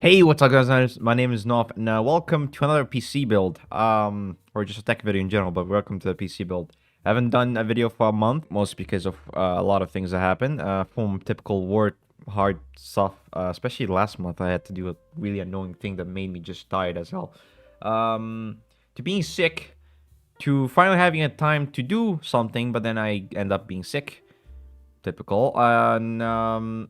Hey, what's up, guys? My name is Nov, and welcome to another PC build, or just a tech video in general. But welcome to the PC build. I haven't done a video for a month, mostly because of a lot of things that happened. From typical work, hard stuff. Especially last month, I had to do a really annoying thing that made me just tired as hell. To being sick, to finally having a time to do something, but then I end up being sick. Typical. And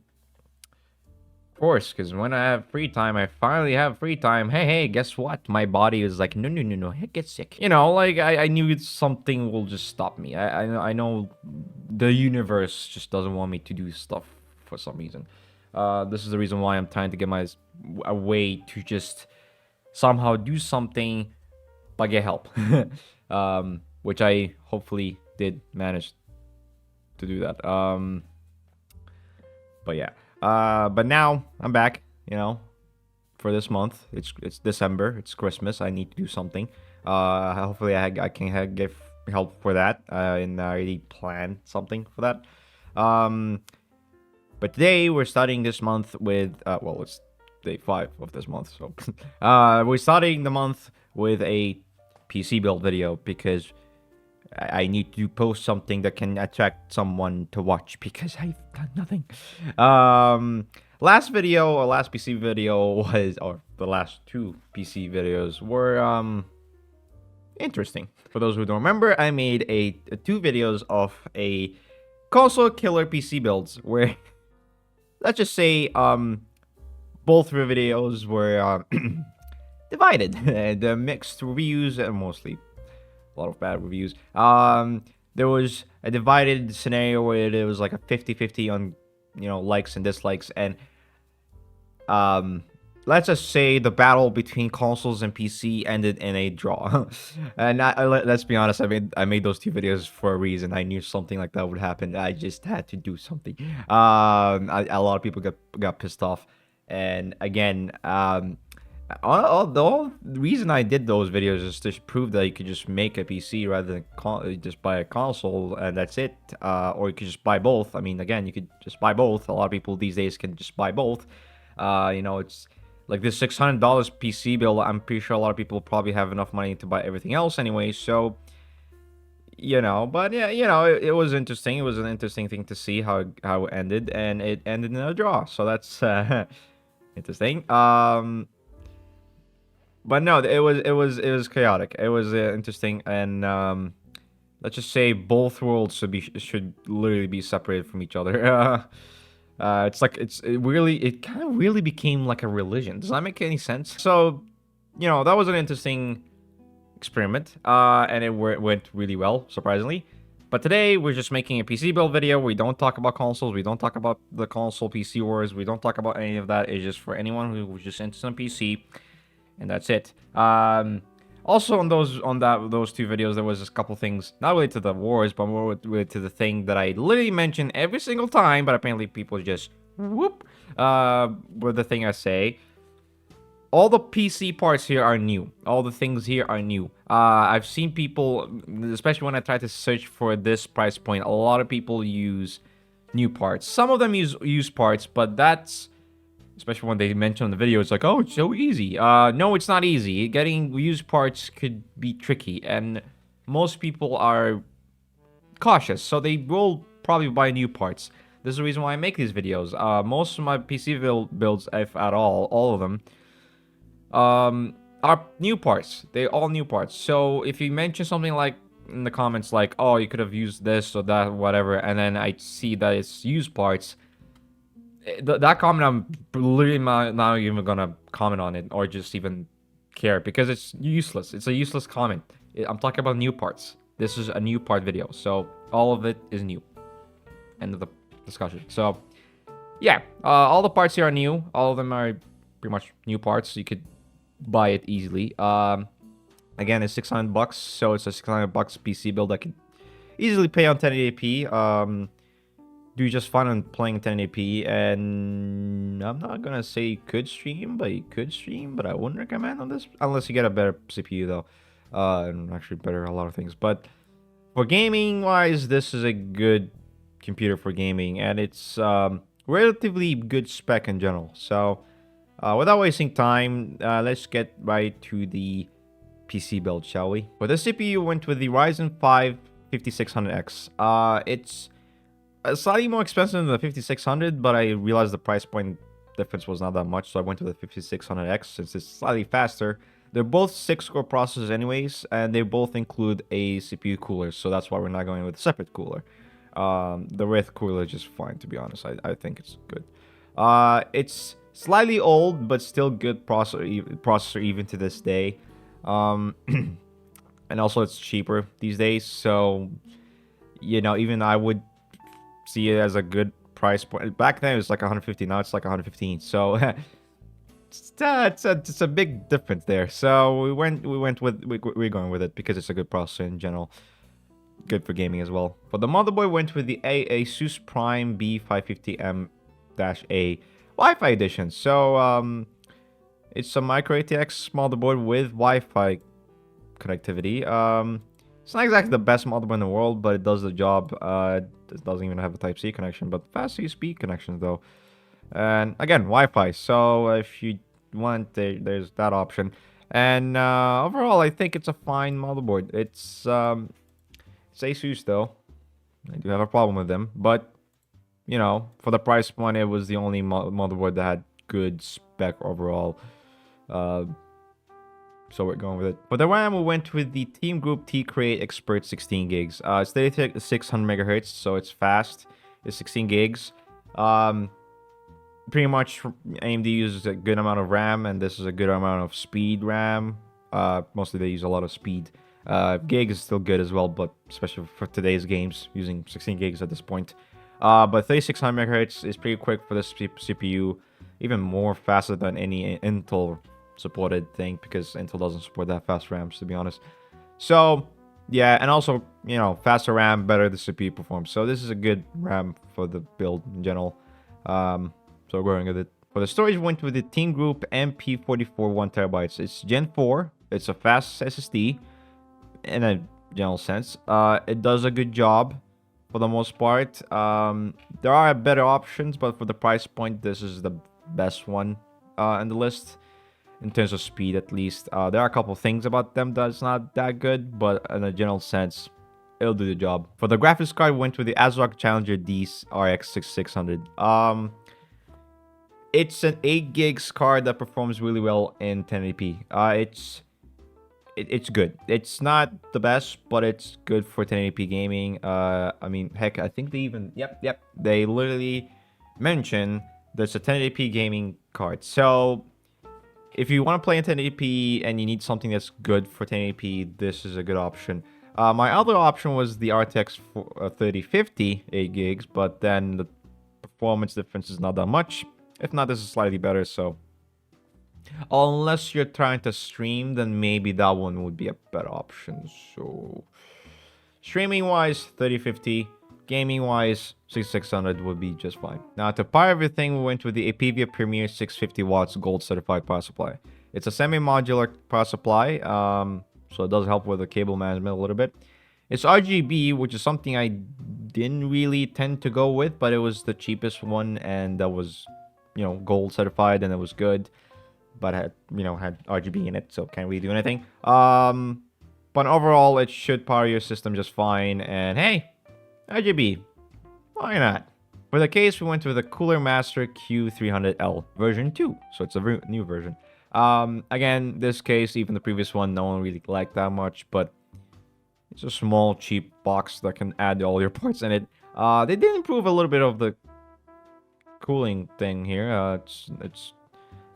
Of course, because when I have free time, I finally have free time. Hey, guess what? My body is like, no, hey, get sick. Like I knew something will just stop me. I know the universe just doesn't want me to do stuff for some reason. This is the reason why I'm trying to get a way to just somehow do something, but get help. Which I hopefully did manage to do that. But yeah. But now I'm back. For this month. It's December. It's Christmas. I need to do something. Hopefully I can get help for that. And I already planned something for that. But today we're starting this month with it's day 5 of this month. So we're starting the month with a PC build video because I need to post something that can attract someone to watch because I've done nothing. Last PC video was, or the last 2 PC videos were interesting. For those who don't remember, I made 2 videos of a console killer PC builds where let's just say both videos were divided and mixed reviews and mostly a lot of bad reviews. There was a divided scenario where it was like a 50-50 on, likes and dislikes. And let's just say the battle between consoles and PC ended in a draw. And let's be honest, I made those 2 videos for a reason. I knew something like that would happen. I just had to do something. A lot of people got pissed off. And again, the reason I did those videos is to prove that you could just make a PC rather than just buy a console and that's it. Or you could just buy both. I mean, again, you could just buy both. A lot of people these days can just buy both. It's like this $600 PC build. I'm pretty sure a lot of people probably have enough money to buy everything else anyway. So, but yeah, it was interesting. It was an interesting thing to see how it ended, and it ended in a draw. So that's interesting. But no, it was chaotic. It was interesting, and let's just say both worlds should literally be separated from each other. It kind of really became like a religion. Does that make any sense? So, that was an interesting experiment, and it went really well, surprisingly. But today we're just making a PC build video. We don't talk about consoles. We don't talk about the console PC wars. We don't talk about any of that. It's just for anyone who was just interested in PC. And that's it. Also, on those 2 videos, there was a couple things not related to the wars, but more related to the thing that I literally mention every single time. But apparently, people just whoop with the thing I say. All the PC parts here are new. All the things here are new. I've seen people, especially when I try to search for this price point, a lot of people use new parts. Some of them use used parts, but that's... Especially when they mention in the video, it's like, oh, it's so easy. No, it's not easy. Getting used parts could be tricky, and most people are cautious, so they will probably buy new parts. This is the reason why I make these videos. Most of my PC builds, if at all of them, are new parts. They're all new parts. So if you mention something like in the comments, like, oh, you could have used this or that, whatever, and then I see that it's used parts, that comment, I'm literally not even gonna comment on it or just even care because it's useless. It's a useless comment. I'm talking about new parts. This is a new part video, so all of it is new. End of the discussion. So, yeah, all the parts here are new. All of them are pretty much new parts. You could buy it easily. Again, it's $600, so it's a $600 PC build I could easily pay on 1080p. Do just fun on playing 1080p, and I'm not gonna say you could stream, but I wouldn't recommend on this unless you get a better CPU though, and actually better a lot of things. But for gaming wise, this is a good computer for gaming, and it's relatively good spec in general. So Without wasting time, let's get right to the PC build, shall we? For the CPU, went with the Ryzen 5 5600X. It's slightly more expensive than the 5600, but I realized the price point difference was not that much, so I went with the 5600X since it's slightly faster. They're both 6-core processors anyways, and they both include a CPU cooler, so that's why we're not going with a separate cooler. The Wraith cooler is just fine, to be honest. I think it's good. It's slightly old, but still good processor even to this day. And also it's cheaper these days, so you know, even I would see it as a good price point. Back then it was like 150, now it's like 115. So it's a big difference there. So we're going with it because it's a good processor in general. Good for gaming as well. For the motherboard, went with the Asus Prime B550M-A Wi-Fi edition. So it's a micro ATX motherboard with Wi-Fi connectivity. It's not exactly the best motherboard in the world, but it does the job. It doesn't even have a Type-C connection, but fast USB connections though. And again, Wi-Fi. So if you want, there's that option. And overall, I think it's a fine motherboard. It's Asus though. I do have a problem with them, but you know, for the price point, it was the only motherboard that had good spec overall. So we're going with it. For the RAM, we went with the Team Group T-Crate Expert 16 gigs. It's 3600 megahertz, so it's fast. It's 16 gigs. Pretty much AMD uses a good amount of RAM, and this is a good amount of speed RAM. Mostly they use a lot of speed. Gig is still good as well, but especially for today's games, using 16 gigs at this point. But 3600 megahertz is pretty quick for this CPU, even more faster than any Intel supported thing, because Intel doesn't support that fast RAMs, to be honest. So yeah, and also, you know, faster RAM, better the CPU performs. So this is a good RAM for the build in general. So we're going with it. For the storage, went with the Team Group MP44 1TB. It's Gen 4. It's a fast SSD in a general sense. It does a good job for the most part. There are better options, but for the price point, this is the best one in the list. In terms of speed, at least. There are a couple things about them that's not that good, but in a general sense, it'll do the job. For the graphics card, we went with the ASRock Challenger D RX 6600. It's an 8 gigs card that performs really well in 1080p. It's good. It's not the best, but it's good for 1080p gaming. I mean, heck, I think they even... Yep. They literally mention there's a 1080p gaming card. So if you want to play in 1080p and you need something that's good for 1080p, this is a good option. My other option was the RTX 3050 8 gigs, but then the performance difference is not that much. If not, this is slightly better, so unless you're trying to stream, then maybe that one would be a better option. So streaming wise, 3050. Gaming wise, 6600 would be just fine. Now to power everything, we went with the Apivia Premier 650 watts gold certified power supply. It's a semi-modular power supply, so it does help with the cable management a little bit. It's RGB, which is something I didn't really tend to go with, but it was the cheapest one, and that was, you know, gold certified, and it was good, but had RGB in it, so can't really do anything. But overall, it should power your system just fine, and hey, RGB, why not? For the case, we went with the Cooler Master Q300L version 2, so it's a new version. Again, this case, even the previous one, no one really liked that much, but it's a small, cheap box that can add all your parts in it. They did improve a little bit of the cooling thing here. I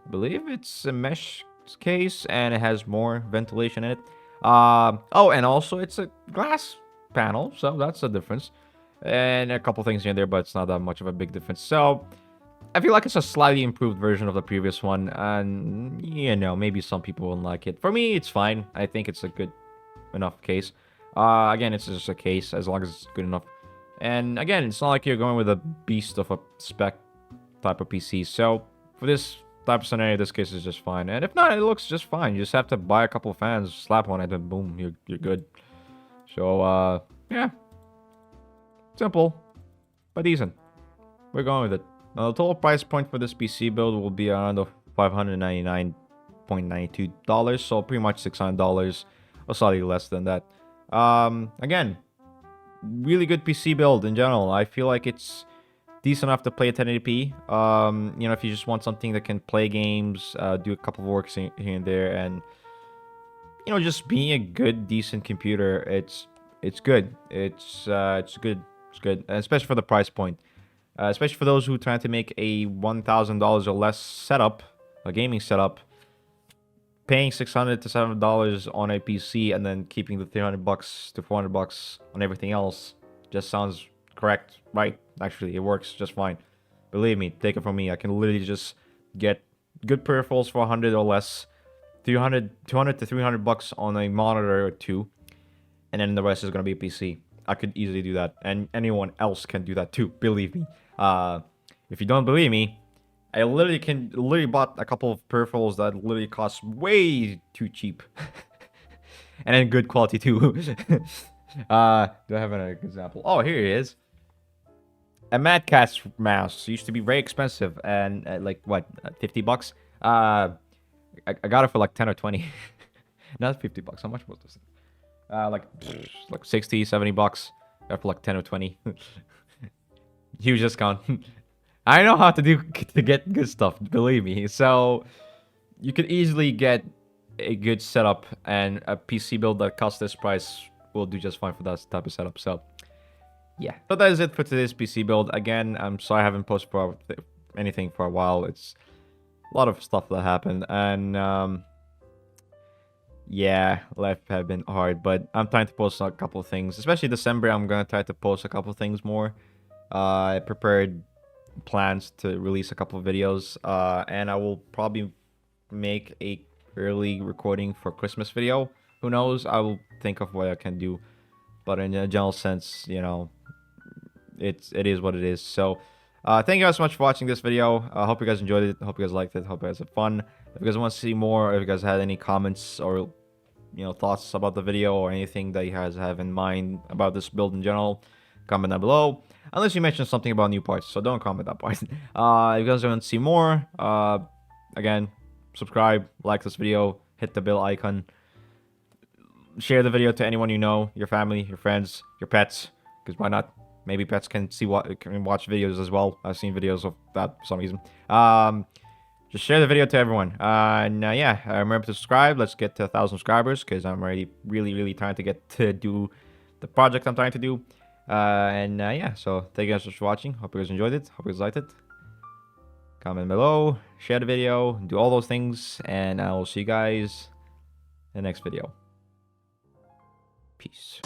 believe it's a mesh case, and it has more ventilation in it. Oh, and also it's a glass panel, so that's a difference. And a couple things here and there, but it's not that much of a big difference. So I feel like it's a slightly improved version of the previous one, and you know, maybe some people won't like it. For me, it's fine. I think it's a good enough case. Again, it's just a case as long as it's good enough. And again, it's not like you're going with a beast of a spec type of PC. So for this type of scenario, this case is just fine. And if not, it looks just fine. You just have to buy a couple of fans, slap on it, and boom, you're good. So yeah, simple but decent. We're going with it. Now the total price point for this PC build will be around the $599.92, so pretty much $600, or slightly less than that. Again, really good PC build in general. I feel like it's decent enough to play at 1080p. You know, if you just want something that can play games, do a couple of works here and there, and you know, just being a good, decent computer, it's good. It's good. It's good, and especially for the price point. Especially for those who trying to make a $1,000 or less setup, a gaming setup, paying $600 to $700 on a PC and then keeping the $300 to $400 on everything else just sounds correct, right? Actually, it works just fine. Believe me, take it from me. I can literally just get good peripherals for 100 or less, 200 to $300 on a monitor or two, and then the rest is gonna be a PC. I could easily do that, and anyone else can do that too. Believe me. If you don't believe me, I literally bought a couple of peripherals that literally cost way too cheap, and then good quality too. Do I have an example? Oh, here it is. A Mad Catz mouse used to be very expensive, and like what, $50? I got it for like 10 or 20. Not $50. How much was this? Like 60, $70. Got it for like 10 or 20. Huge discount. I know how to get good stuff, believe me. So you could easily get a good setup, and a PC build that costs this price will do just fine for that type of setup. So yeah, so that is it for today's PC build. Again, I'm sorry I haven't posted for anything for a while. It's a lot of stuff that happened, and yeah, life have been hard, but I'm trying to post a couple of things, especially December. I'm gonna try to post a couple of things more. I prepared plans to release a couple of videos, and I will probably make a early recording for Christmas video. Who knows? I will think of what I can do, but in a general sense, you know, it is what it is. So thank you guys so much for watching this video. I hope you guys enjoyed it. Hope you guys liked it. Hope you guys had fun. If you guys want to see more, if you guys had any comments or thoughts about the video, or anything that you guys have in mind about this build in general, comment down below. Unless you mention something about new parts, so don't comment that part. If you guys want to see more, again, subscribe, like this video, hit the bell icon, share the video to anyone you know, your family, your friends, your pets, because why not? Maybe pets can watch videos as well. I've seen videos of that for some reason. Just share the video to everyone. And yeah, remember to subscribe. Let's get to 1,000 subscribers, because I'm already really trying to get to do the project I'm trying to do. Yeah, so thank you guys for watching. Hope you guys enjoyed it. Hope you guys liked it. Comment below, share the video, do all those things, and I will see you guys in the next video. Peace.